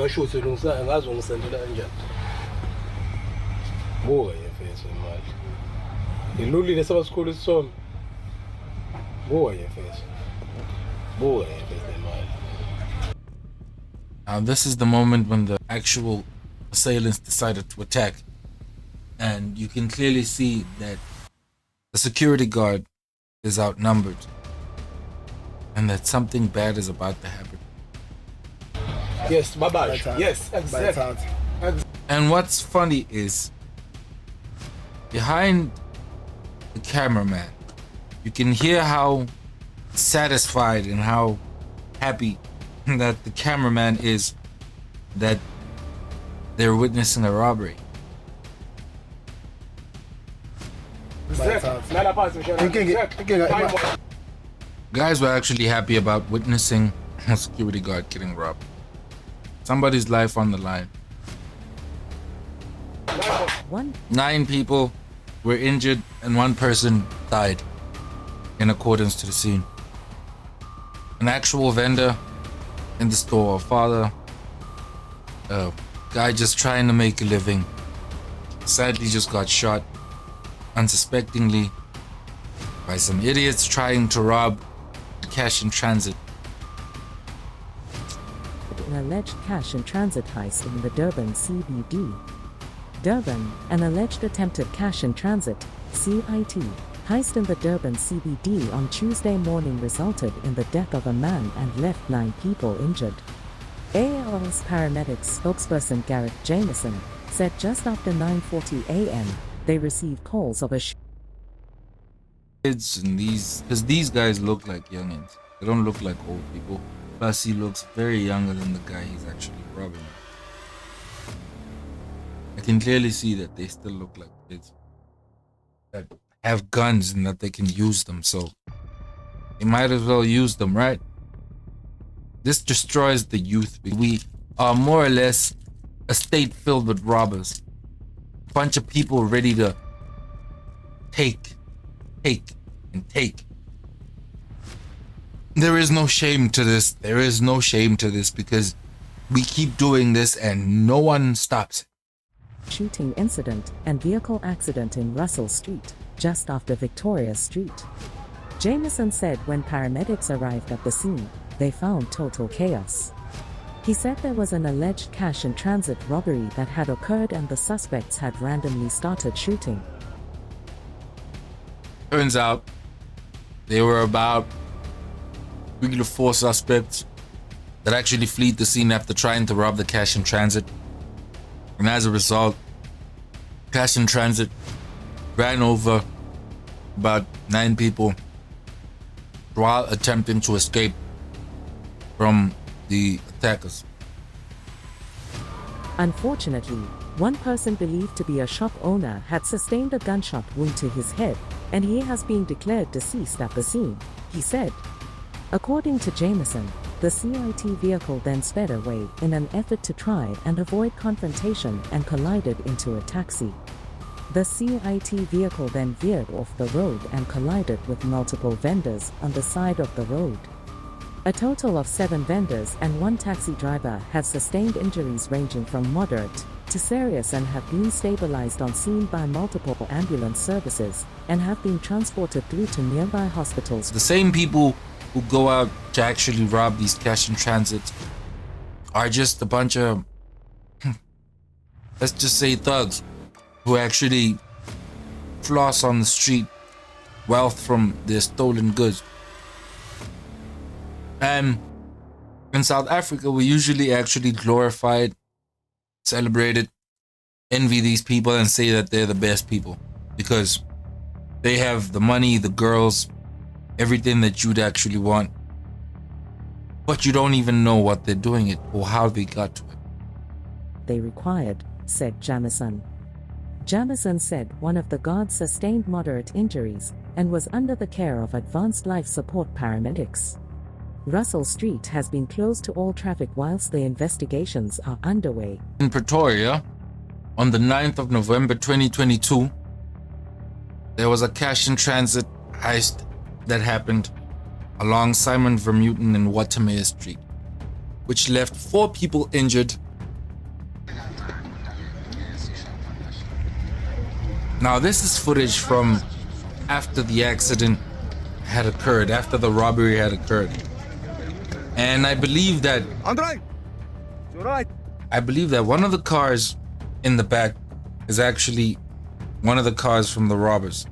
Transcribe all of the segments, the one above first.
ngashuthi ngazi ungisendela kanjani. Buka yefeso imali. Ilulile sabasikhulu isithombe. Buka yefeso. Buka yefeso imali. Now this is the moment when the actual assailants decided to attack, and you can clearly see that the security guard is outnumbered and that something bad is about to happen. Yes, bye-bye. Yes, exactly. And what's funny is behind the cameraman, you can hear how satisfied and how happy that the cameraman is that they're witnessing a robbery. Guys were actually happy about witnessing a security guard getting robbed. Somebody's life on the line. 9 people were injured and 1 person died in accordance to the scene. An actual vendor in the store, a father, a guy just trying to make a living, sadly just got shot unsuspectingly by some idiots trying to rob cash in transit. An alleged cash in transit heist in the Durban CBD. Durban, an alleged attempted cash in transit (CIT) heist in the Durban CBD on Tuesday morning resulted in the death of a man and left 9 people injured. AAL's paramedics spokesperson Garrett Jameson said just after 9:40 a.m. they received calls of a kids and these guys look like youngins. They don't look like old people. Plus he looks very younger than the guy he's actually robbing. I can clearly see that they still look like kids that have guns and that they can use them, so they might as well use them, right? This destroys the youth. We are more or less a state filled with robbers. A bunch of people ready to take. There is no shame to this. There is no shame to this because we keep doing this and no one stops it. Shooting incident and vehicle accident in Russell Street, just after Victoria Street. Jameson said when paramedics arrived at the scene, they found total chaos. He said there was an alleged cash in transit robbery that had occurred and the suspects had randomly started shooting. Turns out there were about 3 to 4 suspects that actually fled the scene after trying to rob the cash in transit. And as a result, cash in transit ran over about 9 people while attempting to escape from the attackers. Unfortunately, one person believed to be a shop owner had sustained a gunshot wound to his head, and he has been declared deceased at the scene, he said. According to Jameson, the CIT vehicle then sped away in an effort to try and avoid confrontation and collided into a taxi. The CIT vehicle then veered off the road and collided with multiple vendors on the side of the road. A total of 7 vendors and 1 taxi driver have sustained injuries ranging from moderate to serious and have been stabilized on scene by multiple ambulance services and have been transported through to nearby hospitals. The same people who go out to actually rob these cash in transits are just a bunch of, let's just say, thugs who actually floss on the street wealth from their stolen goods. And in South Africa, we usually actually glorify it, celebrate it, envy these people and say that they're the best people because they have the money, the girls, everything that you'd actually want. But you don't even know what they're doing it or how they got to it. They required, said Jameson. Jameson said one of the guards sustained moderate injuries and was under the care of advanced life support paramedics. Russell Street has been closed to all traffic whilst the investigations are underway. In Pretoria, on the 9th of November 2022, there was a cash in transit heist that happened along Simon Vermeulen and Watermeer Street, which left 4 people injured Now, this is footage from after the accident had occurred, after the robbery had occurred. And I believe that Andre, you're right. I believe that one of the cars in the back is actually one of the cars from the robbers.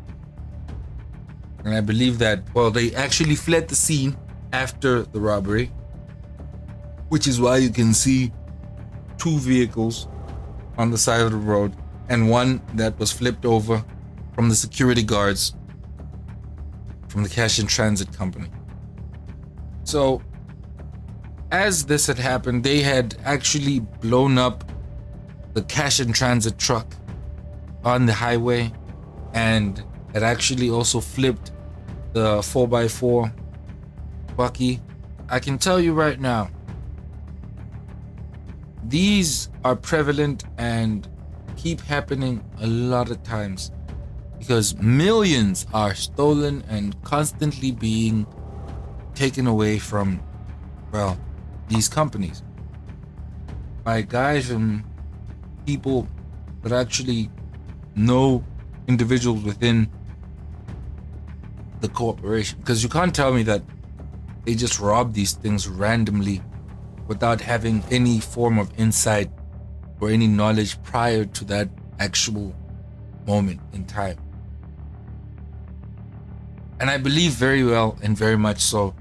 And I believe that, well, they actually fled the scene after the robbery, which is why you can see two vehicles on the side of the road and one that was flipped over from the security guards from the cash and transit company. So as this had happened, they had actually blown up the cash and transit truck on the highway and had actually also flipped the 4x4 bucky. I can tell you right now, these are prevalent and keep happening a lot of times because millions are stolen and constantly being taken away from, well, these companies by guys and people that actually know individuals within the corporation. Because you can't tell me that they just rob these things randomly without having any form of insight or any knowledge prior to that actual moment in time. And I believe very well and very much so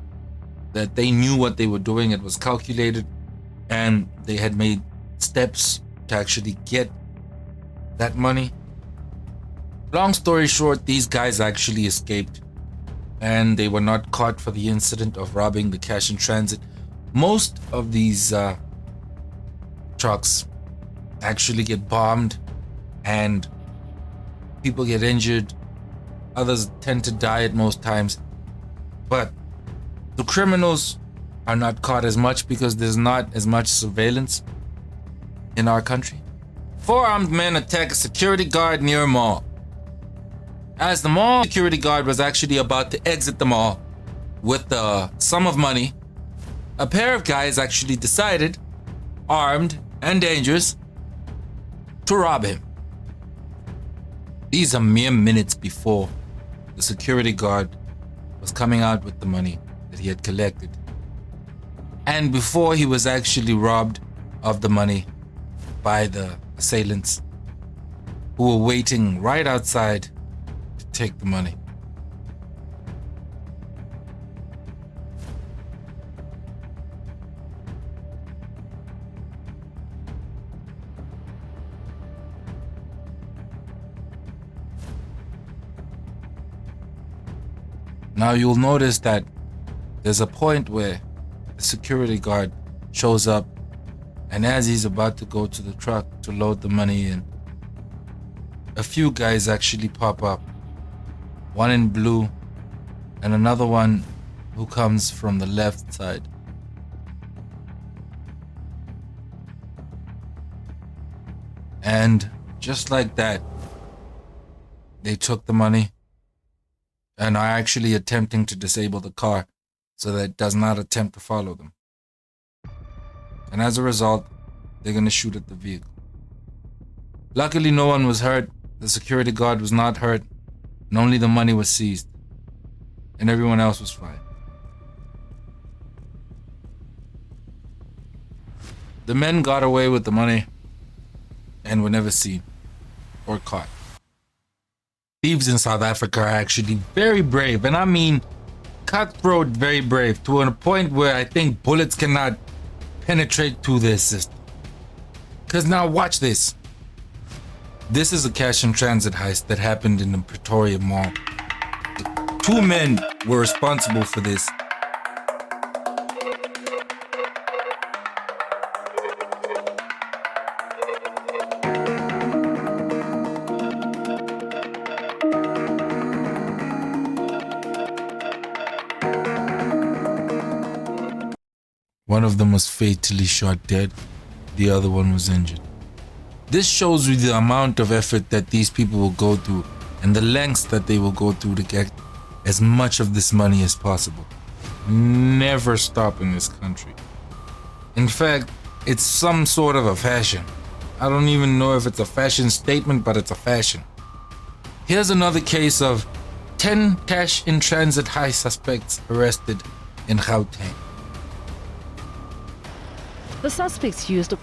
that they knew what they were doing. It was calculated and they had made steps to actually get that money. Long story short, these guys actually escaped and they were not caught for the incident of robbing the cash in transit. Most of these trucks actually get bombed and people get injured. Others tend to die at most times. But the criminals are not caught as much because there's not as much surveillance in our country. 4 armed men attack a security guard near a mall. As the mall security guard was actually about to exit the mall with the sum of money, a pair of guys actually decided, armed and dangerous, to rob him. These are mere minutes before the security guard was coming out with the money that he had collected, and before he was actually robbed of the money by the assailants who were waiting right outside to take the money. Now you'll notice that there's a point where the security guard shows up, and as he's about to go to the truck to load the money in, a few guys actually pop up. One in blue and another one who comes from the left side. And just like that, they took the money and are actually attempting to disable the car so that it does not attempt to follow them. And as a result, they're going to shoot at the vehicle. Luckily, no one was hurt. The security guard was not hurt, and only the money was seized. And everyone else was fine. The men got away with the money and were never seen or caught. Thieves in South Africa are actually very brave, and I mean cutthroat, very brave, to a point where I think bullets cannot penetrate through their system. Because now watch this. This is a cash and transit heist that happened in the Pretoria mall. 2 men were responsible for this. One of them was fatally shot dead, the other one was injured. This shows you the amount of effort that these people will go through and the lengths that they will go through to get as much of this money as possible. Never stop in this country. In fact, it's some sort of a fashion. I don't even know if it's a fashion statement, but it's a fashion. Here's another case of 10 cash-in-transit heist suspects arrested in Gauteng. The suspects used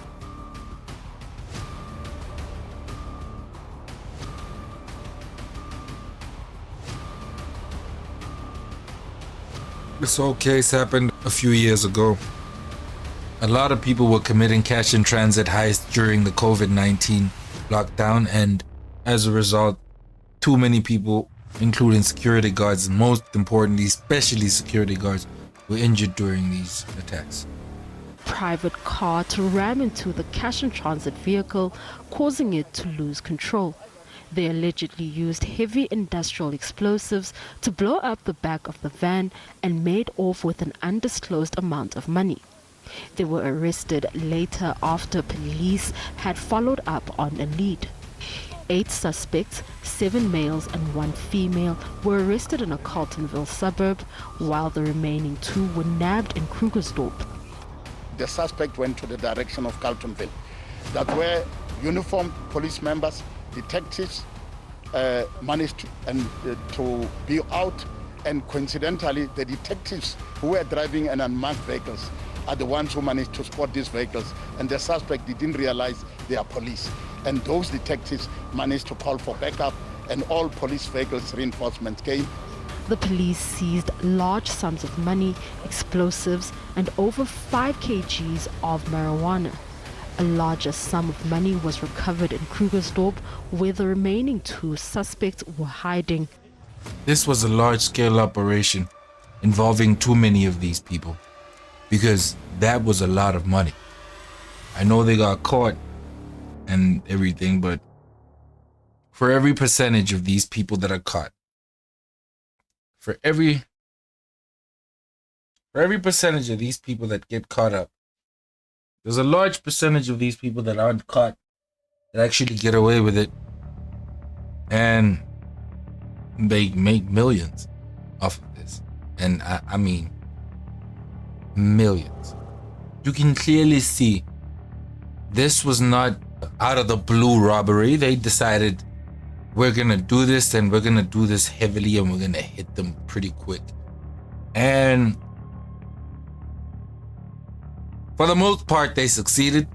This whole case happened a few years ago. A lot of people were committing cash-in-transit heists during the COVID-19 lockdown, and as a result, too many people, including security guards, and most importantly, especially security guards, were injured during these attacks. private car to ram into the cash-in-transit vehicle, causing it to lose control. They allegedly used heavy industrial explosives to blow up the back of the van and made off with an undisclosed amount of money. They were arrested later after police had followed up on a lead. 8 suspects, 7 males and 1 female, were arrested in a Carltonville suburb, while the remaining 2 were nabbed in Krugersdorp. The suspect went to the direction of Carltonville. That where uniformed police members, detectives managed to be out, and coincidentally the detectives who were driving an unmarked vehicles are the ones who managed to spot these vehicles, and the suspect didn't realize they are police. And those detectives managed to call for backup, and all police vehicles reinforcements came. The police seized large sums of money, explosives, and over 5 kgs of marijuana. A larger sum of money was recovered in Krugersdorp, where the remaining 2 suspects were hiding. This was a large-scale operation involving too many of these people, because that was a lot of money. I know they got caught and everything, but for every percentage of these people that are caught, for every percentage of these people that get caught up, there's a large percentage of these people that aren't caught that actually get away with it, and they make millions off of this. And I mean millions. You can clearly see this was not out of the blue robbery. They decided, we're gonna do this, and we're gonna do this heavily, and we're gonna hit them pretty quick. And for the most part, they succeeded,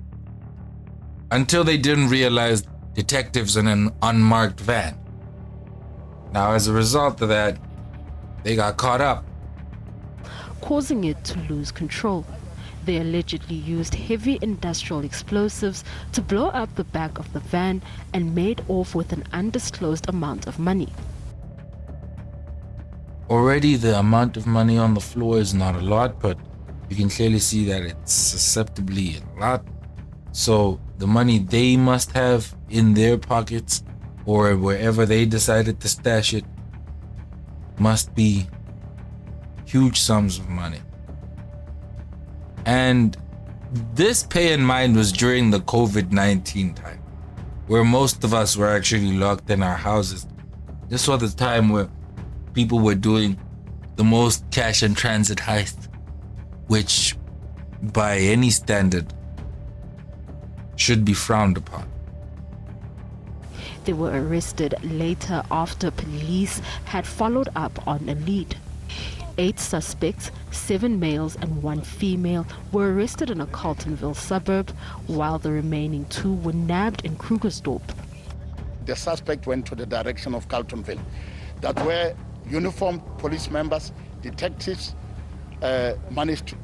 until they didn't realize detectives in an unmarked van. Now, as a result of that, they got caught up, causing it to lose control. They allegedly used heavy industrial explosives to blow up the back of the van and made off with an undisclosed amount of money. Already the amount of money on the floor is not a lot, but you can clearly see that it's susceptibly a lot. So the money they must have in their pockets, or wherever they decided to stash it, must be huge sums of money. And this, pay in mind, was during the COVID-19 time, where most of us were actually locked in our houses. This was the time where people were doing the most cash and transit heist, which by any standard should be frowned upon. They were arrested later after police had followed up on a lead. 8 suspects, 7 males and 1 female, were arrested in a Carltonville suburb, while the remaining 2 were nabbed in Krugersdorp. The suspect went to the direction of Carltonville. That where uniformed police members, detectives managed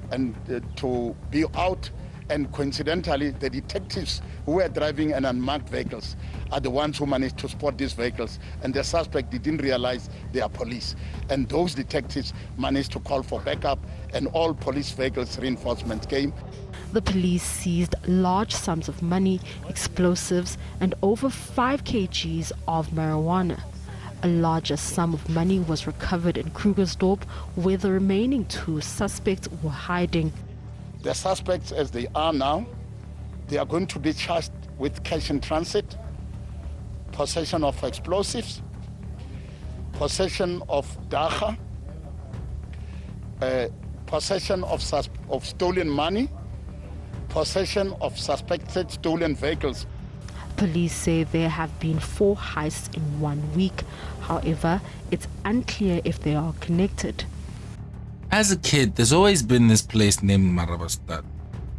to be out, and coincidentally the detectives who were driving an unmarked vehicles are the ones who managed to spot these vehicles, and the suspect didn't realize they are police. And those detectives managed to call for backup, and all police vehicles reinforcements came. The police seized large sums of money, explosives, and over 5 kgs of marijuana. A larger sum of money was recovered in Krugersdorp, where the remaining 2 suspects were hiding. The suspects, as they are now, they are going to be charged with cash in transit, possession of explosives, possession of dagga, possession of stolen money, possession of suspected stolen vehicles. Police say there have been 4 heists in 1 week. However, it's unclear if they are connected. As a kid, there's always been this place named Marabastad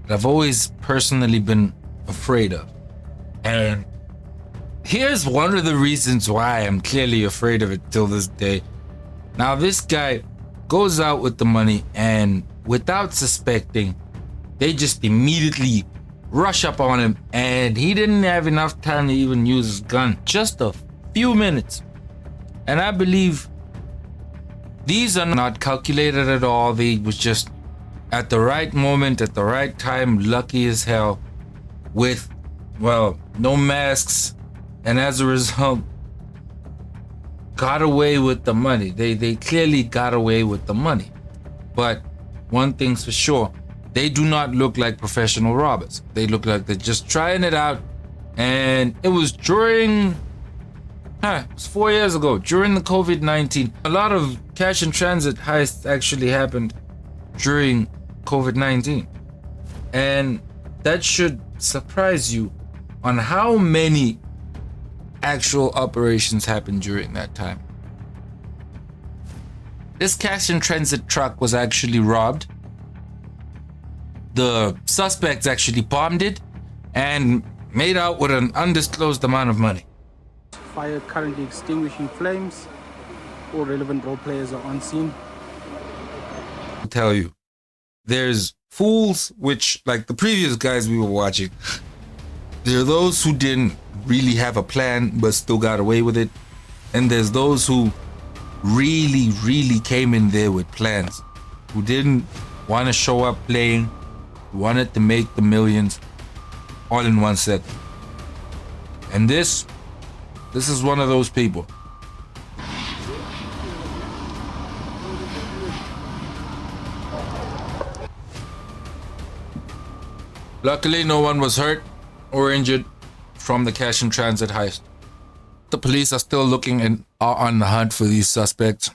that I've always personally been afraid of. And here's one of the reasons why I'm clearly afraid of it till this day. Now, this guy goes out with the money, and without suspecting, they just immediately rush up on him, and he didn't have enough time to even use his gun. Just a few minutes. And I believe these are not calculated at all. They was just at the right moment, at the right time, lucky as hell, with, well, no masks, and as a result, got away with the money. They clearly got away with the money. But one thing's for sure, they do not look like professional robbers. They look like they're just trying it out. And it was during, it was 4 years ago, during the COVID-19. A lot of cash in transit heists actually happened during COVID-19. And that should surprise you on how many actual operations happened during that time. This cash in transit truck was actually robbed. The suspects actually bombed it and made out with an undisclosed amount of money. Fire currently extinguishing flames. All relevant role players are on scene. I'll tell you, there's fools, which, like the previous guys we were watching, there are those who didn't really have a plan but still got away with it. And there's those who really came in there with plans, who didn't want to show up playing, who wanted to make the millions all in 1 second. And this is one of those people. Luckily, no one was hurt or injured from the cash in transit heist. The police are still looking and are on the hunt for these suspects.